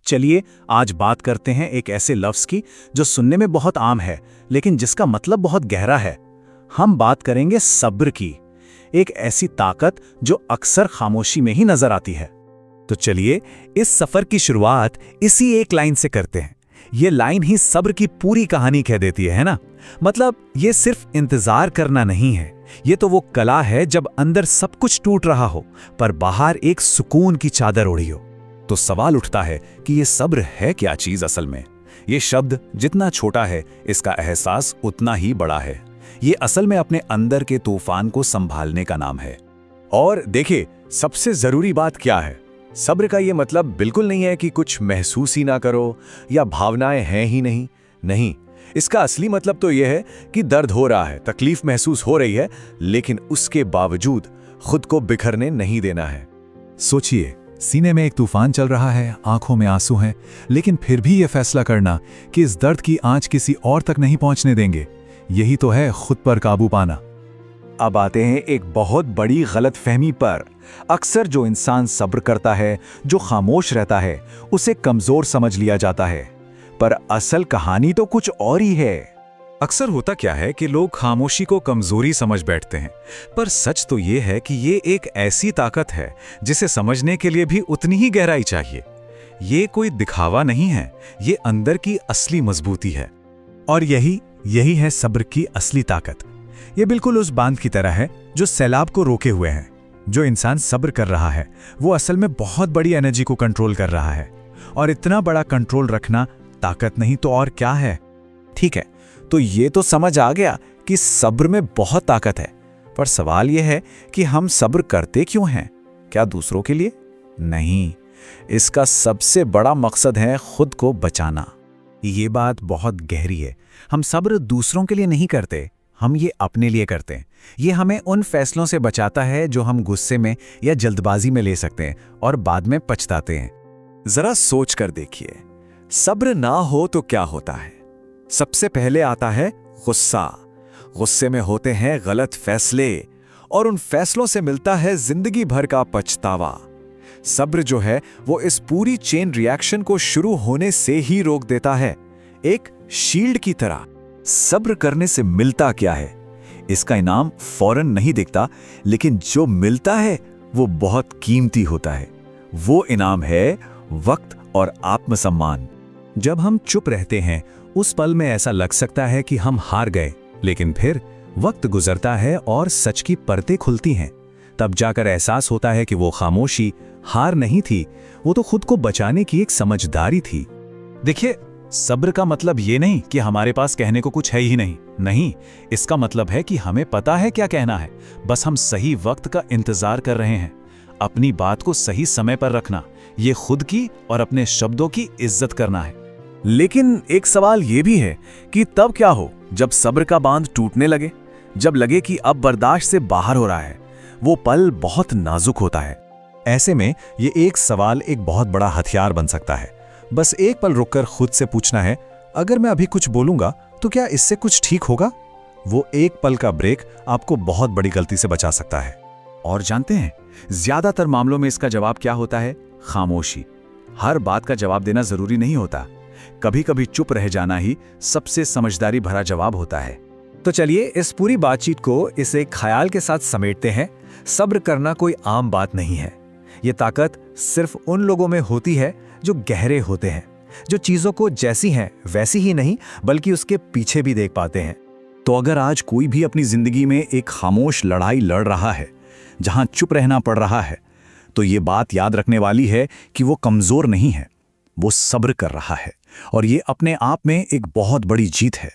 चलिए आज बात करते हैं एक ऐसे लफ्ज की जो सुनने में बहुत आम है लेकिन जिसका मतलब बहुत गहरा है। हम बात करेंगे सब्र की, एक ऐसी ताकत जो अक्सर खामोशी में ही नजर आती है। तो चलिए इस सफर की शुरुआत इसी एक लाइन से करते हैं। ये लाइन ही सब्र की पूरी कहानी कह देती है ना? मतलब ये सिर्फ इंतजार करना नहीं है, ये तो वो कला है जब अंदर सब कुछ टूट रहा हो पर बाहर एक सुकून की चादर ओढ़ी हो। तो सवाल उठता है कि ये सब्र है क्या चीज असल में? ये शब्द जितना छोटा है इसका एहसास उतना ही बड़ा है। ये असल में अपने अंदर के तूफान को संभालने का नाम है। और देखिए सबसे जरूरी बात क्या है, सब्र का ये मतलब बिल्कुल नहीं है कि कुछ महसूस ही ना करो या भावनाएं हैं ही नहीं। नहीं, इसका असली मतलब तो यह है कि दर्द हो रहा है, तकलीफ महसूस हो रही है, लेकिन उसके बावजूद खुद को बिखरने नहीं देना है। सोचिए, सीने में एक तूफान चल रहा है, आंखों में आंसू हैं, लेकिन फिर भी यह फैसला करना कि इस दर्द की आंच किसी और तक नहीं पहुंचने देंगे, यही तो है खुद पर काबू पाना। अब आते हैं एक बहुत बड़ी गलतफहमी पर। अक्सर जो इंसान सब्र करता है, जो खामोश रहता है, उसे कमजोर समझ लिया जाता है, पर असल कहानी तो कुछ और ही है। अक्सर होता क्या है कि लोग खामोशी को कमजोरी समझ बैठते हैं, पर सच तो ये है कि ये एक ऐसी ताकत है जिसे समझने के लिए भी उतनी ही गहराई चाहिए। ये कोई दिखावा नहीं है, ये अंदर की असली मजबूती है। और यही है सब्र की असली ताकत। ये बिल्कुल उस बांध की तरह है जो सैलाब को रोके हुए है। जो इंसान सब्र कर रहा है वो असल में बहुत बड़ी एनर्जी को कंट्रोल कर रहा है, और इतना बड़ा कंट्रोल रखना ताकत नहीं तो और क्या है। ठीक है, तो ये तो समझ आ गया कि सब्र में बहुत ताकत है, पर सवाल यह है कि हम सब्र करते क्यों हैं? क्या दूसरों के लिए? नहीं, इसका सबसे बड़ा मकसद है खुद को बचाना। ये बात बहुत गहरी है। हम सब्र दूसरों के लिए नहीं करते, हम ये अपने लिए करते हैं। ये हमें उन फैसलों से बचाता है जो हम गुस्से में या जल्दबाजी में ले सकते हैं और बाद में पछताते हैं। जरा सोच कर देखिए, सब्र ना हो तो क्या होता है? सबसे पहले आता है गुस्सा। गुस्से में होते हैं गलत फैसले, और उन फैसलों से मिलता है जिंदगी भर का पछतावा। सब्र जो है वो इस पूरी चेन रिएक्शन को शुरू होने से ही रोक देता है, एक शील्ड की तरह। सब्र करने से मिलता क्या है? इसका इनाम फौरन नहीं दिखता, लेकिन जो मिलता है वो बहुत कीमती होता है। वो इनाम है वक्त और आत्मसम्मान। जब हम चुप रहते हैं उस पल में ऐसा लग सकता है कि हम हार गए, लेकिन फिर वक्त गुजरता है और सच की परतें खुलती हैं। तब जाकर एहसास होता है कि वो खामोशी हार नहीं थी, वो तो खुद को बचाने की एक समझदारी थी। देखिए, सब्र का मतलब ये नहीं कि हमारे पास कहने को कुछ है ही नहीं, इसका मतलब है कि हमें पता है क्या कहना है, बस हम सही वक्त का इंतजार कर रहे हैं। अपनी बात को सही समय पर रखना, ये खुद की और अपने शब्दों की इज्जत करना है। लेकिन एक सवाल ये भी है कि तब क्या हो जब सब्र का बांध टूटने लगे, जब लगे कि अब बर्दाश्त से बाहर हो रहा है। वो पल बहुत नाजुक होता है। ऐसे में ये एक सवाल एक बहुत बड़ा हथियार बन सकता है। बस एक पल रुककर खुद से पूछना है, अगर मैं अभी कुछ बोलूंगा तो क्या इससे कुछ ठीक होगा? वो एक पल का ब्रेक आपको बहुत बड़ी गलती से बचा सकता है। और जानते हैं, ज्यादातर मामलों में इसका जवाब क्या होता है? खामोशी। हर बात का जवाब देना जरूरी नहीं होता, कभी कभी चुप रह जाना ही सबसे समझदारी भरा जवाब होता है। तो चलिए इस पूरी बातचीत को इस एक ख्याल के साथ समेटते हैं। सब्र करना कोई आम बात नहीं है। ये ताकत सिर्फ उन लोगों में होती है जो गहरे होते हैं, जो चीजों को जैसी हैं वैसी ही नहीं बल्कि उसके पीछे भी देख पाते हैं। तो अगर आज कोई भी अपनी जिंदगी में एक खामोश लड़ाई लड़ रहा है, जहां चुप रहना पड़ रहा है, तो ये बात याद रखने वाली है कि वो कमजोर नहीं है, वो सब्र कर रहा है, और ये अपने आप में एक बहुत बड़ी जीत है।